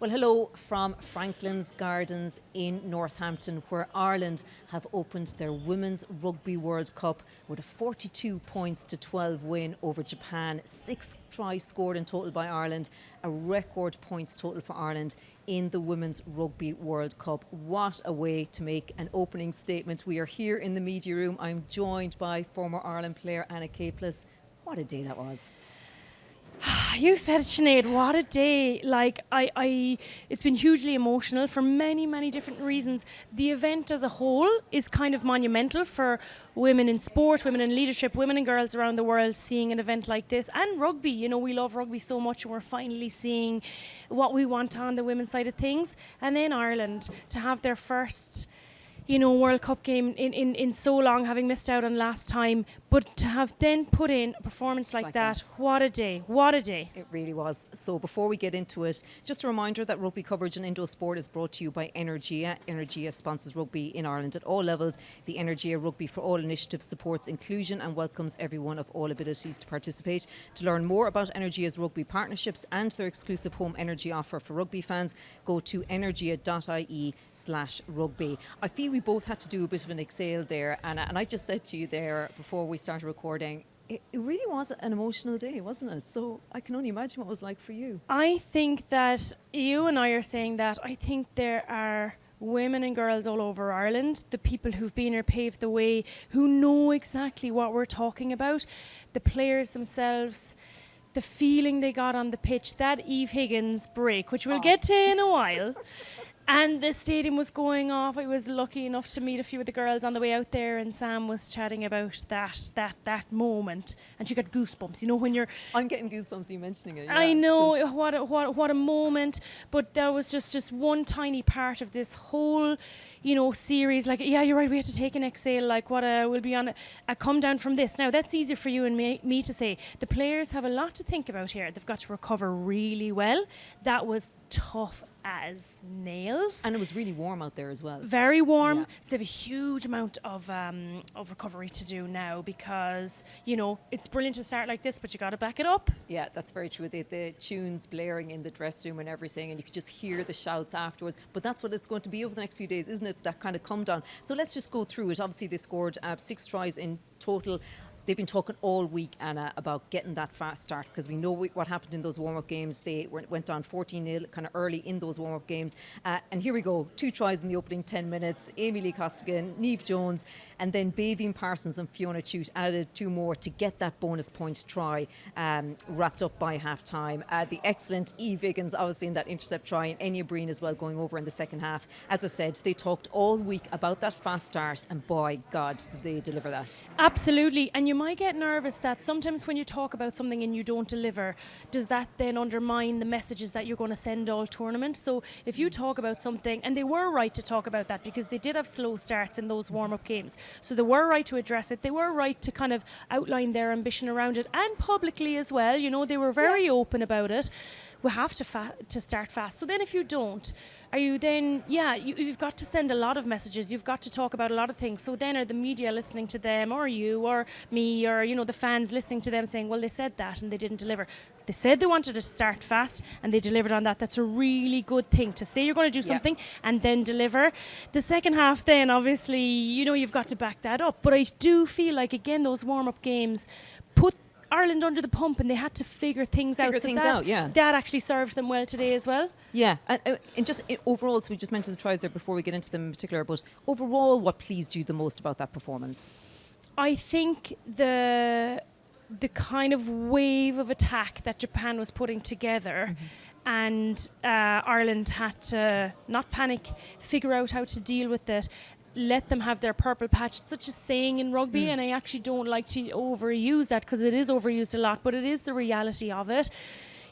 Well, hello from Franklin's Gardens in Northampton, where Ireland have opened their Women's Rugby World Cup with a 42 points to 12 win over Japan. 6 tries scored in total by Ireland, a record points total for Ireland in the Women's Rugby World Cup. What a way to make an opening statement. We are here in the media room. I'm joined by former Ireland player Anna Caplice. What a day that was. You said it, Sinead, what a day. It's been hugely emotional for many, many different reasons. The event as a whole is kind of monumental for women in sport, women in leadership, women and girls around the world seeing an event like this. And rugby, you know, we love rugby so much and we're finally seeing what we want on the women's side of things. And then Ireland, to have their first World Cup game in so long, having missed out on last time, but to have then put in a performance like that, what a day, what a day. It really was. So before we get into it, just a reminder that rugby coverage on Indo Sport is brought to you by Energia. Energia sponsors rugby in Ireland at all levels. The Energia Rugby for All initiative supports inclusion and welcomes everyone of all abilities to participate. To learn more about Energia's rugby partnerships and their exclusive home energy offer for rugby fans, go to energia.ie/rugby. I feel we both had to do a bit of an exhale there, and I just said to you there before we started recording, it really was an emotional day, wasn't it? So I can only imagine what it was like for you. I think that you and I are saying that. I think there are women and girls all over Ireland, the people who've been here, paved the way, who know exactly what we're talking about, the players themselves, the feeling they got on the pitch, that Eve Higgins break, which we'll get to in a while. And the stadium was going off. I was lucky enough to meet a few of the girls on the way out there, and Sam was chatting about that moment, and she got goosebumps. You know, when you're... I'm getting goosebumps you mentioning it. Yeah. I know, what a moment. But that was just one tiny part of this whole, series. Like, yeah, you're right, we had to take an exhale. Like, we'll be on a come down from this. Now, that's easy for you and me to say. The players have a lot to think about here. They've got to recover really well. That was tough as nails. And it was really warm out there as well. Very warm. Yeah. So they have a huge amount of recovery to do now because, it's brilliant to start like this, but you got to back it up. Yeah, that's very true. The tunes blaring in the dressing room and everything, and you could just hear the shouts afterwards. But that's what it's going to be over the next few days, isn't it? That kind of come down. So let's just go through it. Obviously, they scored 6 tries in total. They've been talking all week, Anna, about getting that fast start because we know what happened in those warm-up games. They went down 14-0 kind of early in those warm-up games. And here we go, 2 tries in the opening 10 minutes. Amy Lee Costigan, Niamh Jones, and then Baveen Parsons and Fiona Chute added 2 more to get that bonus point try wrapped up by half-time. The excellent Eve Higgins, obviously, in that intercept try, and Enya Breen as well going over in the second half. As I said, they talked all week about that fast start, and by God, did they deliver that. Absolutely. And you might get nervous that sometimes when you talk about something and you don't deliver, does that then undermine the messages that you're going to send all tournament? So if you talk about something, and they were right to talk about that because they did have slow starts in those warm-up games, so they were right to address it. They were right to kind of outline their ambition around it, and publicly as well. They were very open about it. We have to start fast. So then if you don't, are you then, you've got to send a lot of messages. You've got to talk about a lot of things. So then are the media listening to them, or you, or me, or, the fans listening to them saying, well, they said that and they didn't deliver. They said they wanted to start fast and they delivered on that. That's a really good thing to say you're going to do something and then deliver. The second half then, obviously, you've got to back that up. But I do feel like, again, those warm-up games put Ireland under the pump and they had to figure things out. That actually served them well today as well. Yeah, and just overall, so we just mentioned the tries there before we get into them in particular, but overall, what pleased you the most about that performance? I think the kind of wave of attack that Japan was putting together, and Ireland had to not panic, figure out how to deal with it, let them have their purple patch. It's such a saying in rugby, and I actually don't like to overuse that because it is overused a lot, but it is the reality of it.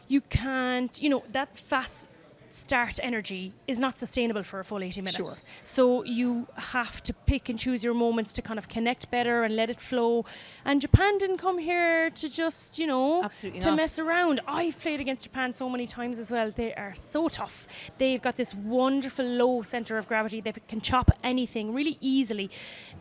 You can't, that fast start energy is not sustainable for a full 80 minutes. Sure. So you have to pick and choose your moments to kind of connect better and let it flow. And Japan didn't come here to just, Absolutely to not. mess around. I've played against Japan so many times as well. They are so tough. They've got this wonderful low centre of gravity. They can chop anything really easily.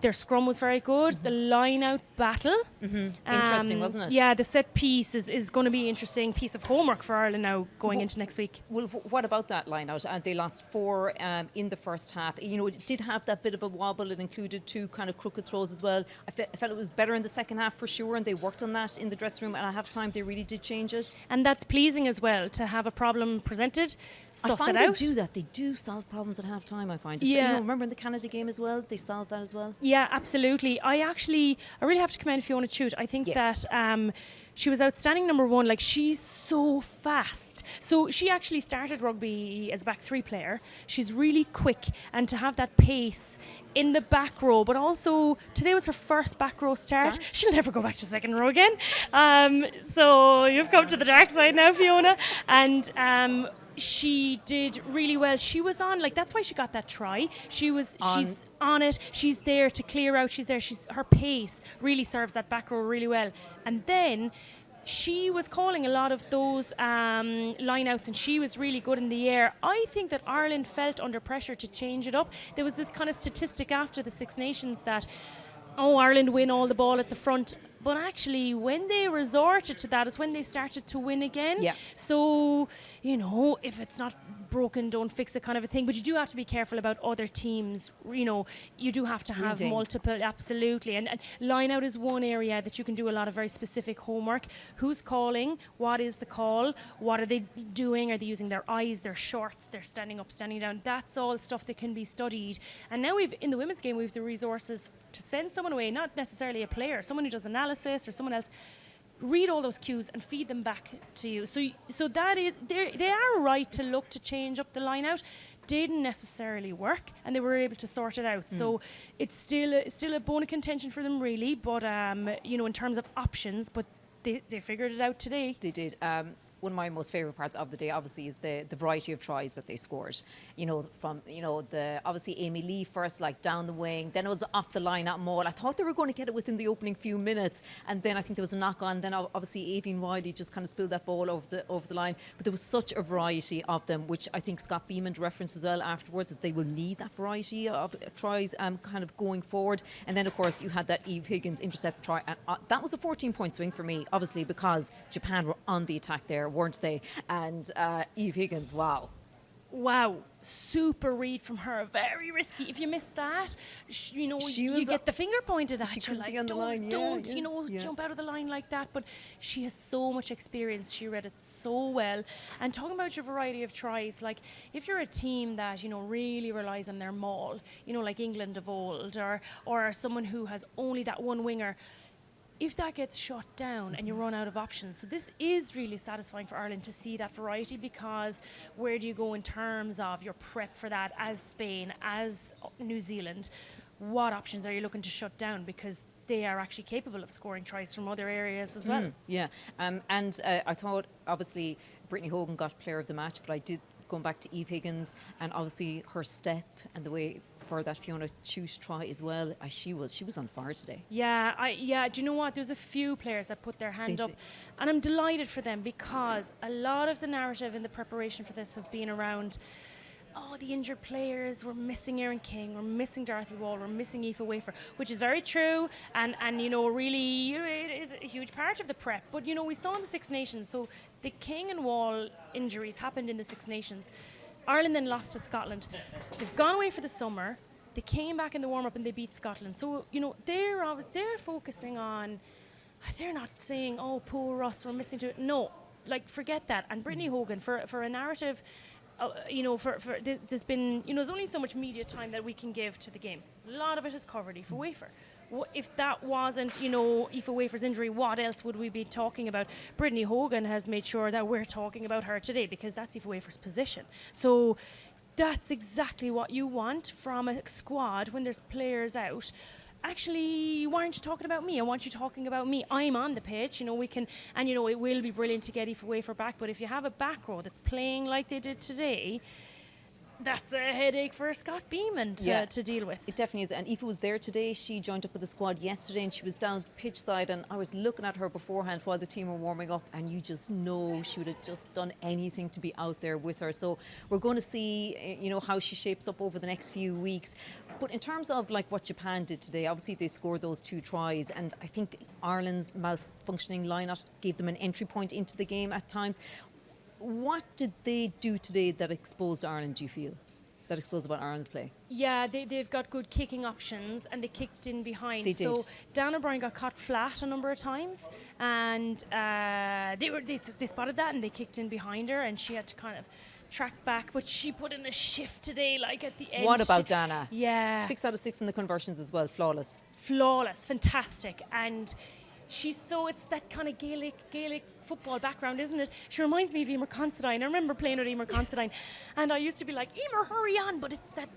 Their scrum was very good. The line-out battle. Interesting, wasn't it? Yeah, the set piece is going to be interesting piece of homework for Ireland now going into next week. Well, what about about that line out, and they lost 4 in the first half. You know, it did have that bit of a wobble. It included 2 kind of crooked throws as well. I felt it was better in the second half for sure, and they worked on that in the dressing room, and at half time they really did change it. And that's pleasing as well, to have a problem presented, suss I find it out. they do that. They do solve problems at half time, I find. Yeah. You know, remember in the Canada game as well, they solved that as well. Yeah, absolutely. I really have to commend Fiona Chute. I think Yes. that she was outstanding, number one. Like, she's so fast. So she actually started rugby as a back 3 player. She's really quick, and to have that pace in the back row, but also today was her first back row start. She'll never go back to second row again. So you've come to the dark side now, Fiona. And she did really well. She was on, like, that's why she got that try. She's on it. She's there to clear out. She's there. Her pace really serves that back row really well. And then she was calling a lot of those line outs, and she was really good in the air. I think that Ireland felt under pressure to change it up. There was this kind of statistic after the Six Nations that, Ireland win all the ball at the front. But actually, when they resorted to that is when they started to win again. Yeah. So, you know, if it's not broken, don't fix it kind of a thing. But you do have to be careful about other teams. You know, you do have to have multiple, absolutely. And line out is one area that you can do a lot of very specific homework. Who's calling? What is the call? What are they doing? Are they using their eyes, their shorts? They're standing up, standing down. That's all stuff that can be studied. And now in the women's game, we've the resources to send someone away, not necessarily a player, someone who does analysis or someone else, read all those cues and feed them back to you. So that is, they are right to look to change up the line out. Didn't necessarily work, and they were able to sort it out. So it's still a bone of contention for them, really. But you know, in terms of options, but they figured it out today. They did. One of my most favourite parts of the day, obviously, is the variety of tries that they scored. You know, from, you know, obviously Amy Lee first, like down the wing, then it was off the line at Maul. I thought they were going to get it within the opening few minutes, and then I think there was a knock on. Then obviously Aoibhinn Wiley just kind of spilled that ball over the line. But there was such a variety of them, which I think Scott Beeman referenced as well afterwards, that they will need that variety of tries kind of going forward. And then of course you had that Eve Higgins intercept try, and that was a 14-point swing for me, obviously, because Japan were on the attack there, weren't they? And Eve Higgins, wow, super read from her, very risky. If you missed that, you know, you get the finger pointed at you, like, don't jump out of the line like that. But she has so much experience. She read it so well. And talking about your variety of tries, like, if you're a team that, you know, really relies on their maul, you know, like England of old, or someone who has only that one winger, if that gets shut down and you run out of options. So this is really satisfying for Ireland to see that variety, because where do you go in terms of your prep for that as Spain, as New Zealand? What options are you looking to shut down? Because they are actually capable of scoring tries from other areas as well. I thought, obviously, Brittany Hogan got player of the match, but I did, going back to Eve Higgins, and obviously her step and the way for that Fiona Chute try as well. She was on fire today. Yeah, do you know what? There's a few players that put their hand up, and I'm delighted for them, because a lot of the narrative in the preparation for this has been around, the injured players, we're missing Erin King, we're missing Dorothy Wall, we're missing Aoife Wafer, which is very true, and you know, really it is a huge part of the prep. But you know, we saw in the Six Nations, so the King and Wall injuries happened in the Six Nations. Ireland then lost to Scotland. They've gone away for the summer. They came back in the warm-up and they beat Scotland. So, you know, they're focusing on, they're not saying, poor us, we're missing to. No, like, forget that. And Brittany Hogan, for a narrative, you know, there's been, you know, there's only so much media time that we can give to the game. A lot of it is covered Aoife Wafer. If that wasn't, you know, Aoife Wafer's injury, what else would we be talking about? Brittany Hogan has made sure that we're talking about her today, because that's Aoife Wafer's position. So that's exactly what you want from a squad when there's players out. Actually, why aren't you talking about me? I want you talking about me. I'm on the pitch, you know, we can, and you know, it will be brilliant to get Aoife Wafer back, but if you have a back row that's playing like they did today, that's a headache for Scott Beeman to deal with. It definitely is. And Aoife was there today. She joined up with the squad yesterday, and she was down pitch side, and I was looking at her beforehand while the team were warming up, and you just know she would have just done anything to be out there with her. So we're going to see, you know, how she shapes up over the next few weeks. But in terms of like what Japan did today, obviously they scored those 2 tries, and I think Ireland's malfunctioning lineup gave them an entry point into the game at times. what did they do today that exposed Ireland, do you feel? That exposed about Ireland's play? Yeah, they've got good kicking options, and they kicked in behind. They did. So Dan O'Brien got caught flat a number of times, and they spotted that, and they kicked in behind her, and she had to kind of track back. But she put in a shift today, like at the end. What about Dana? Yeah. 6 out of 6 in the conversions as well, flawless. Flawless, fantastic, and it's that kind of Gaelic football background, isn't it? She reminds me of Emer Considine. I remember playing with Emer Considine, and I used to be like, Emer, hurry on, but it's that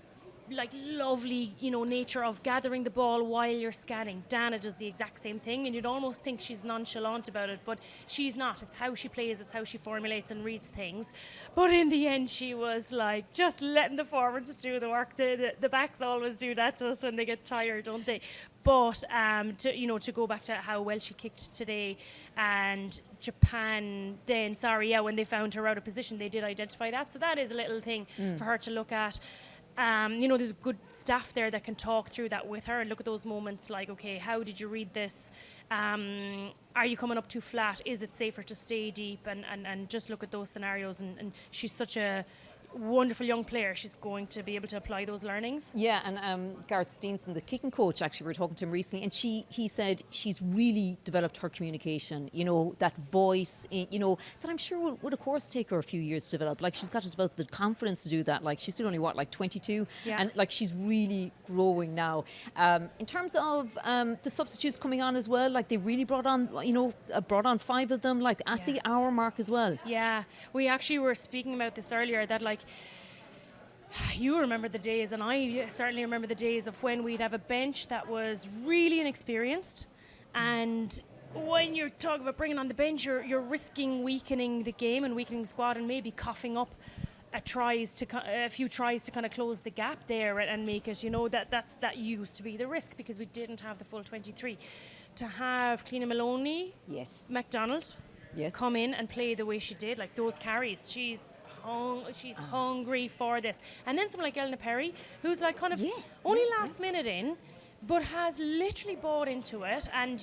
like lovely, nature of gathering the ball while you're scanning. Dana does the exact same thing, and you'd almost think she's nonchalant about it, but she's not. It's how she plays, it's how she formulates and reads things. But in the end, she was like just letting the forwards do the work. The backs always do that to us when they get tired, don't they? But to go back to how well she kicked today, and Japan then, when they found her out of position, they did identify that. So that is a little thing for her to look at. There's good staff there that can talk through that with her and look at those moments like, okay, how did you read this? Are you coming up too flat? Is it safer to stay deep? And just look at those scenarios. And she's such a wonderful young player. She's going to be able to apply those learnings. Yeah, and Gareth Steenson, the kicking coach, actually, we were talking to him recently, and he said she's really developed her communication, that voice, that I'm sure would of course take her a few years to develop. Like, she's got to develop the confidence to do that. Like, she's still only, 22? Yeah. And, she's really growing now. In terms of the substitutes coming on as well, they really brought on 5 of them, at the hour mark as well. Yeah, we actually were speaking about this earlier, that you remember the days, and I certainly remember the days of when we'd have a bench that was really inexperienced, and when you're talking about bringing on the bench, you're risking weakening the game and weakening the squad, and maybe coughing up a few tries to kind of close the gap there and make it. That used to be the risk because we didn't have the full 23. To have Cliona Maloney, yes, MacDonald, yes, come in and play the way she did, those carries, she's hungry for this. And then someone like Elena Perry, who's only last minute in, but has literally bought into it. And,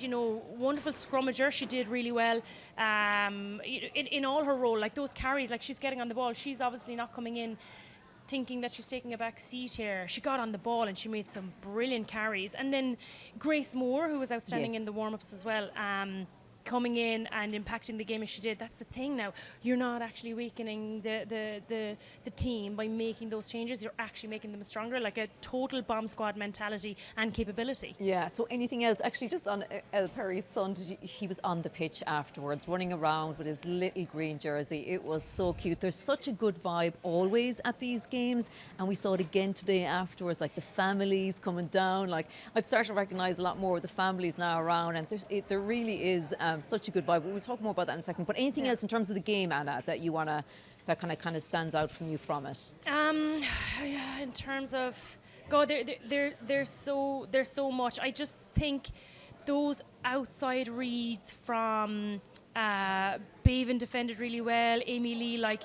wonderful scrummager. She did really well in all her role. Those carries, she's getting on the ball. She's obviously not coming in thinking that she's taking a back seat here. She got on the ball and she made some brilliant carries. And then Grace Moore, who was outstanding in the warm-ups as well, coming in and impacting the game as she did. That's the thing now. You're not actually weakening the team by making those changes. You're actually making them stronger, like a total bomb squad mentality and capability. Yeah, so anything else? Actually, just on El Perry's son, he was on the pitch afterwards, running around with his little green jersey. It was so cute. There's such a good vibe always at these games, and we saw it again today afterwards, the families coming down. I've started to recognise a lot more of the families now around, and there really is such a good vibe. We'll talk more about that in a second. But anything else in terms of the game, Anna, that you wanna, that kind of stands out from you from it? In terms of there's so much. I just think those outside reads from Bevan defended really well. Amy Lee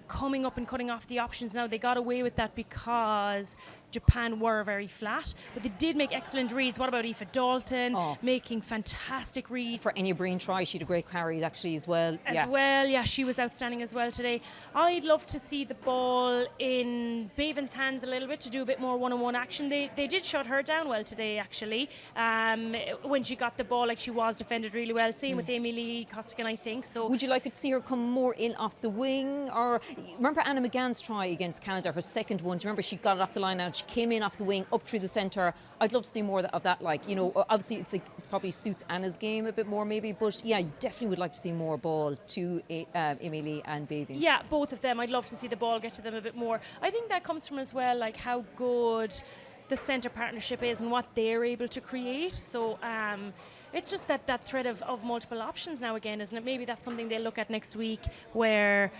coming up and cutting off the options. Now they got away with that because Japan were very flat, but they did make excellent reads. What about Aoife Dalton making fantastic reads? For Enya Breen try, she had a great carry actually as well. Yeah, she was outstanding as well today. I'd love to see the ball in Bevan's hands a little bit to do a bit more one-on-one action. They did shut her down well today actually. When she got the ball, she was defended really well. Same with Amy Lee Costigan, I think. So would you like to see her come more in off the wing? Or remember Anna McGann's try against Canada, her second one? Do you remember she got it off the line out? She came in off the wing, up through the centre. I'd love to see more of that. Obviously it's probably suits Anna's game a bit more maybe, but yeah, you definitely would like to see more ball to Emily and Bevan. Yeah, both of them. I'd love to see the ball get to them a bit more. I think that comes from as well how good the centre partnership is and what they're able to create. So it's just that thread of multiple options now again, isn't it? Maybe that's something they'll look at next week where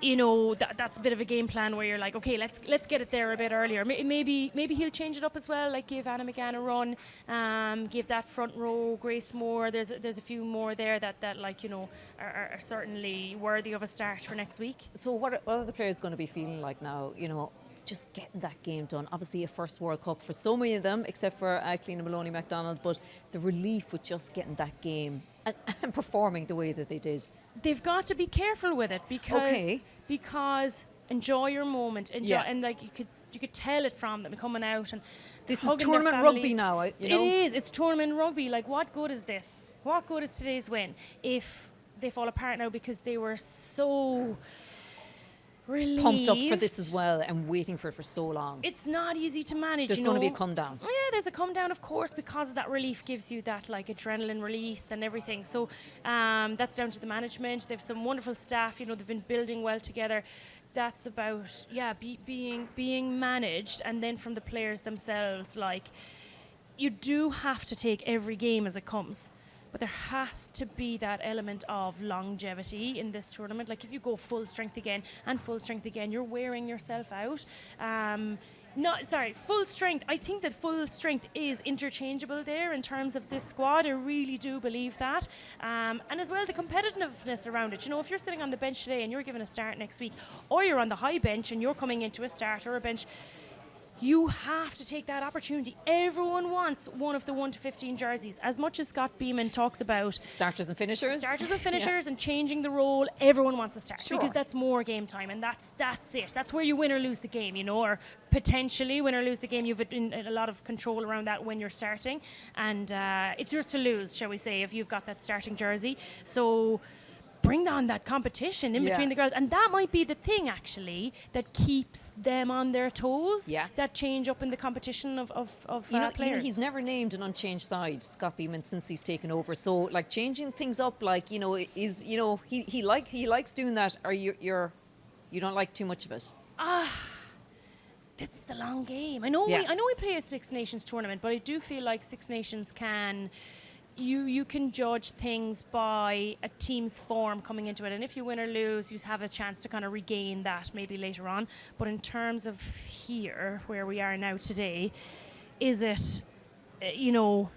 that's a bit of a game plan where you're like, okay, let's get it there a bit earlier. Maybe he'll change it up as well, give Anna McGann a run, give that front row Grace Moore. There's a few more there that are certainly worthy of a start for next week. So what are the players going to be feeling like now? just getting that game done. Obviously a first World Cup for so many of them, except for Clean Maloney MacDonald, but the relief with just getting that game and performing the way that they did. They've got to be careful with it because enjoy your moment, and like you could tell it from them coming out and this is tournament rugby now, you know? It is. It's tournament rugby. Like, what good is this? What good is today's win if they fall apart now because they were so relieved, pumped up for this as well and waiting for it for so long? It's not easy to manage. There's going to be a come down. Yeah, there's a come down, of course, because that relief gives you that like adrenaline release and everything. So that's down to the management. They've some wonderful staff. You know, they've been building well together. That's about being managed, and then from the players themselves, like, you do have to take every game as it comes, but there has to be that element of longevity in this tournament. Like, if you go full strength again, you're wearing yourself out. Full strength. I think that full strength is interchangeable there in terms of this squad. I really do believe that. And as well, the competitiveness around it. You know, if you're sitting on the bench today and you're given a start next week, or you're on the high bench and you're coming into a start or a bench, you have to take that opportunity. Everyone wants one of the 1 to 15 jerseys. As much as Scott Beeman talks about starters and finishers and changing the role, everyone wants a start, because Sure. that's more game time, and that's it. That's where you win or lose the game, you know, or potentially win or lose the game. You've a lot of control around that when you're starting, and it's yours to lose, shall we say, if you've got that starting jersey. So bring on that competition in between the girls, and that might be the thing actually that keeps them on their toes. That change up in the competition of players. You know, he's never named an unchanged side, Scott Beeman, since he's taken over. So like changing things up, like, you know, is, you know, he likes doing that, or you don't like too much of it. It's the long game. I know we play a Six Nations tournament, but I do feel like Six Nations can. You can judge things by a team's form coming into it, and if you win or lose, you have a chance to kind of regain that maybe later on. But in terms of here, where we are now today, is it, you know,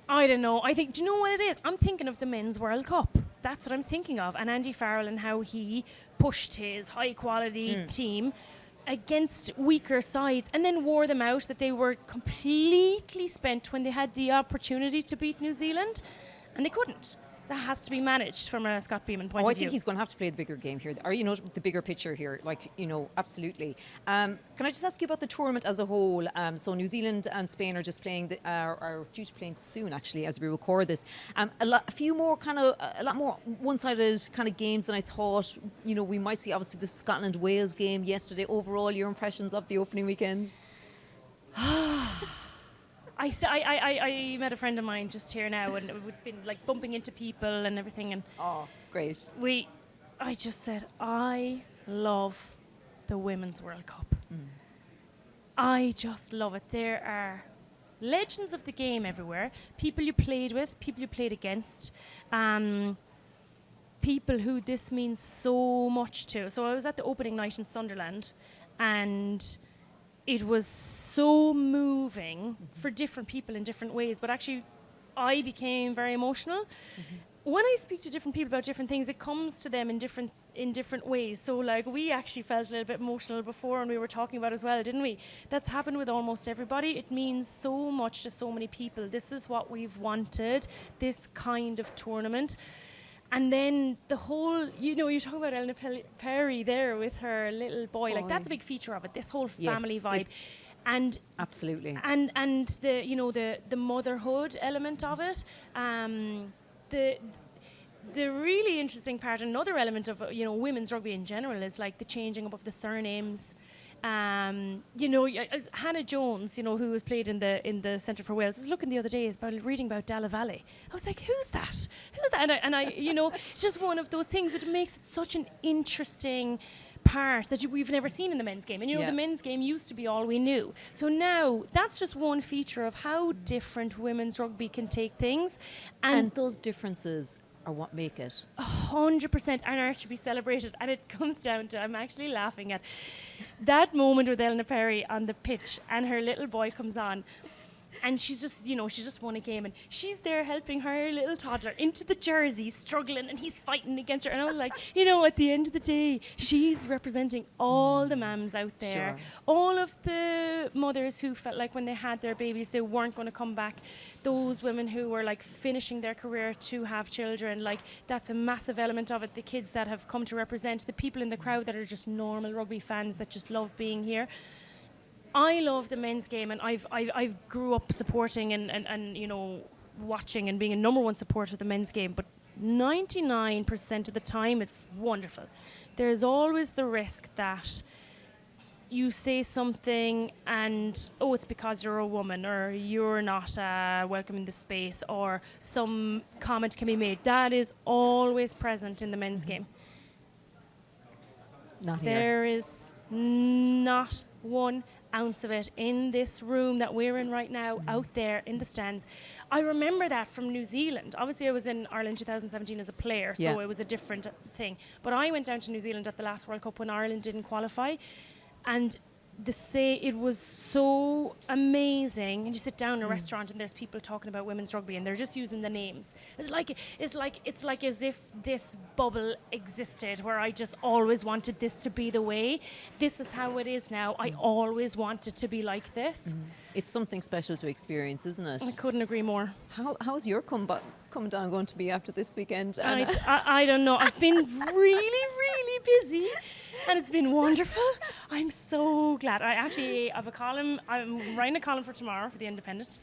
I don't know. I think, do you know what it is? I'm thinking of the Men's World Cup. That's what I'm thinking of, and Andy Farrell and how he pushed his high-quality team against weaker sides and then wore them out, that they were completely spent when they had the opportunity to beat New Zealand, and they couldn't. That has to be managed from a Scott Beeman point of view. I think he's going to have to play the bigger game here, or, you know, the bigger picture here, like, you know, absolutely. Can I just ask you about the tournament as a whole? So New Zealand and Spain are just playing, are due to playing soon, actually, as we record this. A lot more one-sided kind of games than I thought. You know, we might see, obviously, the Scotland-Wales game yesterday. Overall, your impressions of the opening weekend? I met a friend of mine just here now, and we've been like bumping into people and everything, and great. I just said, I love the Women's World Cup. I just love it. There are legends of the game everywhere, people you played with, people you played against, people who this means so much to. So I was at the opening night in Sunderland, and it was so moving for different people in different ways, but actually I became very emotional. When I speak to different people about different things, it comes to them in different ways. So like, we actually felt a little bit emotional before, and we were talking about it as well, didn't we? That's happened with almost everybody. It means so much to so many people. This is what we've wanted, this kind of tournament. And then the whole, you know, you're talking about Eleanor Perry there with her little boy. Like, that's a big feature of it, this whole family vibe. And absolutely. And the, you know, the motherhood element of it. The really interesting part, another element of, you know, women's rugby in general, is like the changing up of the surnames. You know, Hannah Jones, you know, who was played in the Centre for Wales, I was looking the other day reading about Dalla Valle. I was like, who's that? And I you know, it's just one of those things that makes it such an interesting part that we've never seen in the men's game. And, you know, the men's game used to be all we knew. So now that's just one feature of how different women's rugby can take things. And those differences are what make it 100% and are to be celebrated. And it comes down to, I'm actually laughing at that moment with Eleanor Perry on the pitch and her little boy comes on. And she's just, she just won a game, and she's there helping her little toddler into the jersey, struggling, and he's fighting against her. And I was like, at the end of the day, she's representing all the mums out there, all of the mothers who felt like when they had their babies, they weren't going to come back. Those women who were like finishing their career to have children, like that's a massive element of it. The kids that have come to represent, the people in the crowd that are just normal rugby fans that just love being here. I love the men's game, and I've grew up supporting and watching and being a number one supporter of the men's game, but 99% of the time it's wonderful. There's always the risk that you say something and it's because you're a woman or you're not welcome in the space, or some comment can be made. That is always present in the men's game. Not here. There is not one ounce of it in this room that we're in right now, out there in the stands. I remember that from New Zealand. Obviously, I was in Ireland 2017 as a player, so it was a different thing. But I went down to New Zealand at the last World Cup when Ireland didn't qualify, and it was so amazing. And you sit down in a restaurant and there's people talking about women's rugby and they're just using the names. It's like as if this bubble existed where I just always wanted this to be the way. This is how it is now. I always wanted to be like this. It's something special to experience, isn't it? I couldn't agree more. How's your come down going to be after this weekend? I don't know. I've been really busy, and it's been wonderful. I'm so glad. I have a column. I'm writing a column for tomorrow for The Independent. It's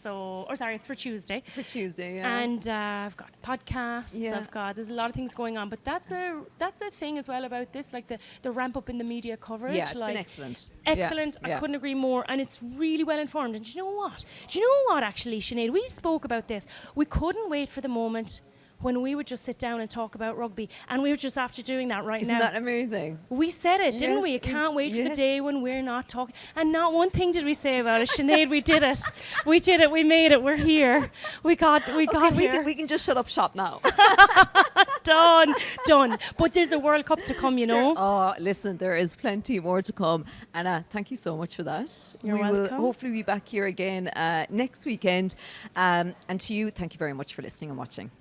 for Tuesday. For Tuesday, yeah. And I've got podcasts. Yeah. There's a lot of things going on. But that's a thing as well about this, like the ramp up in the media coverage. Yeah, it's been excellent. Excellent. Yeah. I couldn't agree more. And it's really well informed. And do you know what, actually, Sinead? We spoke about this. We couldn't wait for the moment when we would just sit down and talk about rugby. And we were just after doing that right now. Isn't that amazing? We said it, didn't we? You can't wait for the day when we're not talking. And not one thing did we say about it. Sinead, we did it. We did it. We made it. We're here. We got here. We can just shut up shop now. Done. But there's a World Cup to come, Listen, there is plenty more to come. And thank you so much for that. You're we welcome. will hopefully be back here again next weekend. And to you, thank you very much for listening and watching.